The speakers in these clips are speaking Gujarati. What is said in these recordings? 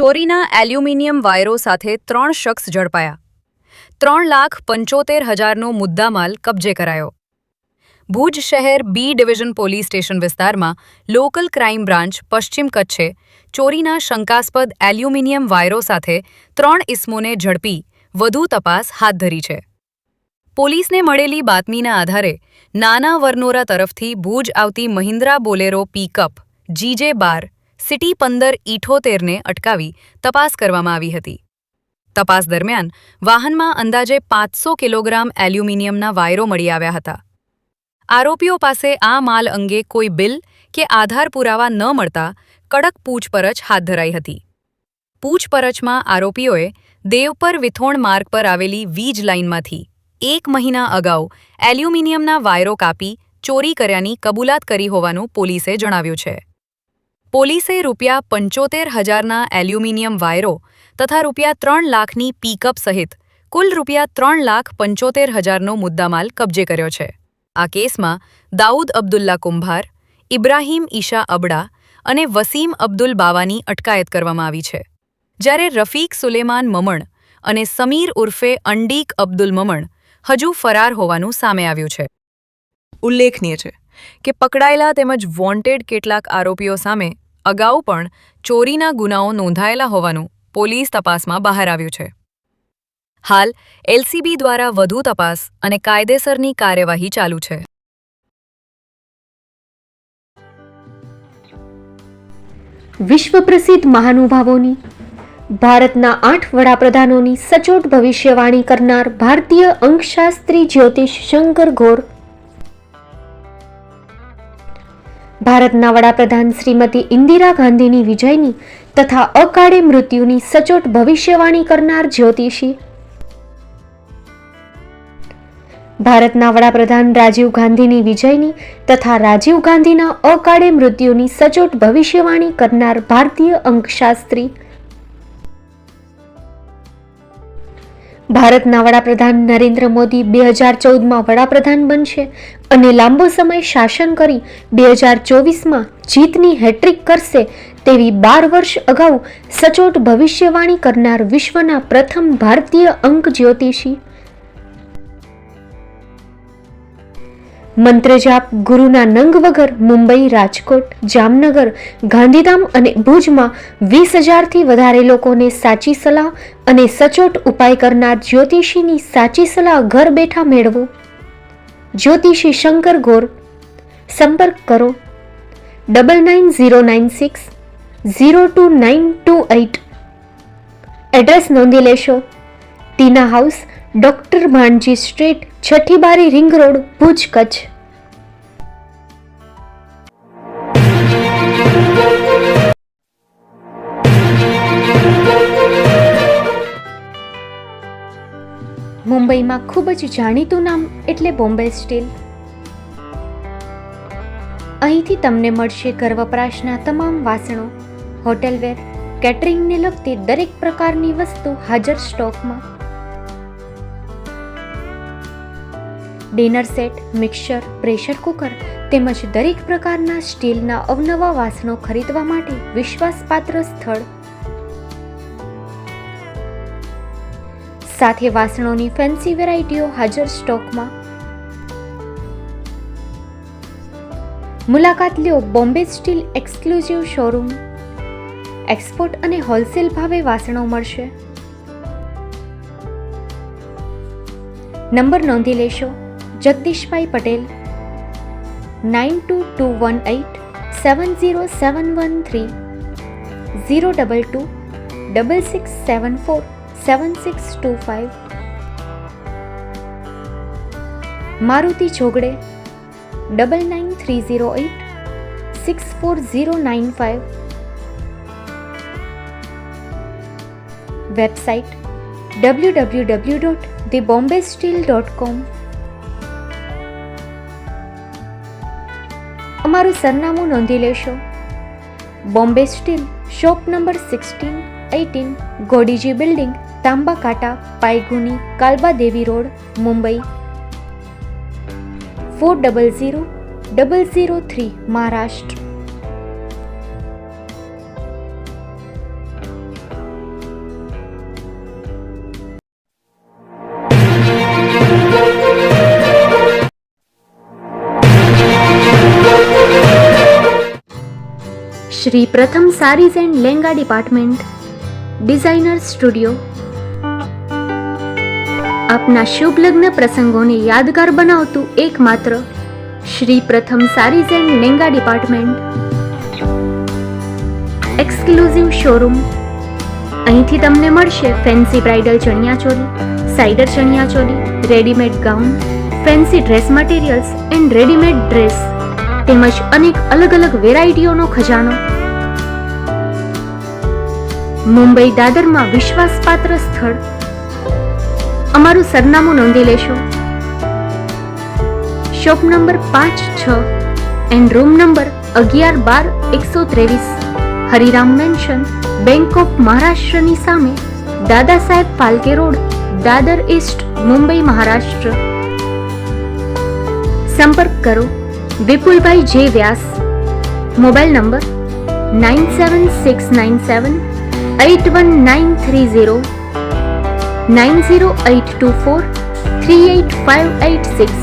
ચોરીના એલ્યુમિનિયમ વાયરો સાથે 3 શખ્સ ઝડપાયા. 3,75,000નો મુદ્દામાલ કબજે કરાયો. ભુજ શહેર બી ડિવિઝન પોલીસ સ્ટેશન વિસ્તારમાં લોકલ ક્રાઇમ બ્રાન્ચ પશ્ચિમ કચ્છે ચોરીના શંકાસ્પદ એલ્યુમિનિયમ વાયરો સાથે 3 ઇસમોને ઝડપી વધુ તપાસ હાથ ધરી છે. પોલીસને મળેલી બાતમીના આધારે નાના વરનોરા તરફથી ભુજ આવતી Mahindra Bolero pickup GJ12 CT 1578ને અટકાવી તપાસ કરવામાં આવી હતી. તપાસ દરમિયાન વાહનમાં અંદાજે 500 કિલોગ્રામ એલ્યુમિનિયમના વાયરો મળી આવ્યા હતા. આરોપીઓ પાસે આ માલ અંગે કોઈ બિલ કે આધાર પુરાવા ન મળતા કડક પૂછપરછ હાથ ધરાઈ હતી. પૂછપરછમાં આરોપીઓએ દેવપર વિથોણ માર્ગ પર આવેલી વીજ લાઇનમાંથી 1 મહિના અગાઉ એલ્યુમિનિયમના વાયરો કાપી ચોરી કર્યાની કબૂલાત કરી હોવાનું પોલીસે જણાવ્યું છે. પોલીસે ₹75,000ના એલ્યુમિનિયમ વાયરો તથા ₹3 લાખની પિકઅપ સહિત કુલ ₹3,75,000નો મુદ્દામાલ કબજે કર્યો છે. આ કેસમાં દાઉદ અબ્દુલ્લા કુંભાર, ઇબ્રાહીમ ઈશા અબડા અને વસીમ અબ્દુલ બાવાની અટકાયત કરવામાં આવી છે. જ્યારે રફીક સુલેમાન મમણ અને સમીર ઉર્ફે અંડીક અબ્દુલ મમણ હજુ ફરાર હોવાનું સામે આવ્યું છે. ઉલ્લેખનીય છે કે પકડાયેલા તેમજ વોન્ટેડ કેટલાક આરોપીઓ સામે અગાઉ પણ ચોરીના ગુનાઓ નોંધાયેલા હોવાનું પોલીસ તપાસમાં બહાર આવ્યું છે. હાલ LCB દ્વારા વધુ તપાસ અને કાયદેસરની કાર્યવાહી ચાલુ છે. વિશ્વ પ્રસિદ્ધ મહાનુભાવોની ભારતના 8 વડાપ્રધાનોની સચોટ ભવિષ્યવાણી કરનાર ભારતીય અંકશાસ્ત્રી જ્યોતિષ શંકર ગોર, ભારતના વડાપ્રધાન શ્રીમતી ઇન્દિરા ગાંધીની વિજયની તથા અકાળે મૃત્યુની સચોટ ભવિષ્યવાણી કરનાર જ્યોતિષી, ભારતના વડાપ્રધાન રાજીવ ગાંધીની વિજયની તથા રાજીવ ગાંધીના અકાળે મૃત્યુની સચોટ ભવિષ્યવાણી કરનાર ભારતીય અંકશાસ્ત્રી, ભારતના વડાપ્રધાન નરેન્દ્ર મોદી 2014માં વડાપ્રધાન બનશે અને લાંબો સમય શાસન કરી 2024માં જીતની હેટ્રિક કરશે તેવી 12 વર્ષ અગાઉ સચોટ ભવિષ્યવાણી કરનાર વિશ્વના પ્રથમ ભારતીય અંક જ્યોતિષી, મંત્રજાપ ગુરુના નંગ વગર મુંબઈ, રાજકોટ, જામનગર, ગાંધીધામ અને ભુજમાં 20,000થી વધારે લોકોને સાચી સલાહ અને સચોટ ઉપાય કરનાર જ્યોતિષીની સાચી સલાહ ઘર બેઠા મેળવો. જ્યોતિષી શંકર ગોર. સંપર્ક કરો 9909602928. એડ્રેસ નોંધી લેશો. ટીના હાઉસ, ડોક્ટર ભાણજી સ્ટ્રીટ, છઠ્ઠી બારી, રિંગ રોડ, ભુજ, કચ્છ. મુંબઈમાં ખૂબ જ જાણીતું નામ એટલે બોમ્બે સ્ટીલ. અહીંથી તમને મળશે ઘર વપરાશના તમામ વાસણો, હોટેલવેર, કેટરિંગને લગતી દરેક પ્રકારની વસ્તુ હાજર સ્ટોકમાં. Dinner set, mixer, pressure cooker તેમજ દરેક પ્રકારના સ્ટીલના અવનવા વાસણો ખરીદવા માટે વિશ્વાસપાત્ર સ્થળ. સાથે વાસણોની ફેન્સી વેરાયટીઓ હાજર સ્ટોકમાં. મુલાકાત લ્યો Bombay steel exclusive showroom. Export અને હોલસેલ ભાવે વાસણો મળશે. નંબર નોંધી લેશો. જગદીશભાઈ પટેલ 9221870713 02266747625. મારુતિ જોગડે 9930864095. Website www.thebombasteel.com. અમારું સરનામું નોંધી લેશો. Bombay steel, shop number 16-18, Godiji building, Tamba Kanta, Pydhonie, Kalba Devi road, Mumbai 400003, Maharashtra. Shri Pratham sarees and lenga department, designer studio. આપના શુભ લગ્ન પ્રસંગોને યાદગાર બનાવતું એકમાત્ર Shri Pratham sarees and lenga department, exclusive showroom. અહીંથી તમને મળશે fancy bridal chaniya choli, cider chaniya choli, readymade gown, fancy dress materials and readymade dress તેમજ અનેક અલગ અલગ વેરાયટીઓનો ખજાનો. મુંબઈ દાદરમાં વિશ્વાસપાત્ર સ્થળ. અમારું સરનામું નોંધી લેશો. Shop number 5-6 and room number 11-12-123, Hariram mansion, bank of મહારાષ્ટ્રની સામે, દાદા સાહેબ ફાલ્કે રોડ, દાદર ઈસ્ટ, મુંબઈ, મહારાષ્ટ્ર. સંપર્ક કરો વિપુલભાઈ જે વ્યાસ. Mobile number 9769781930, 9082438586.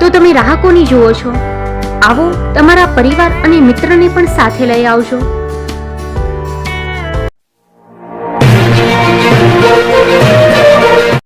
તો તમે રાહ કોની જુઓ છો? આવો, તમારા પરિવાર અને મિત્રને પણ સાથે લઈ આવજો.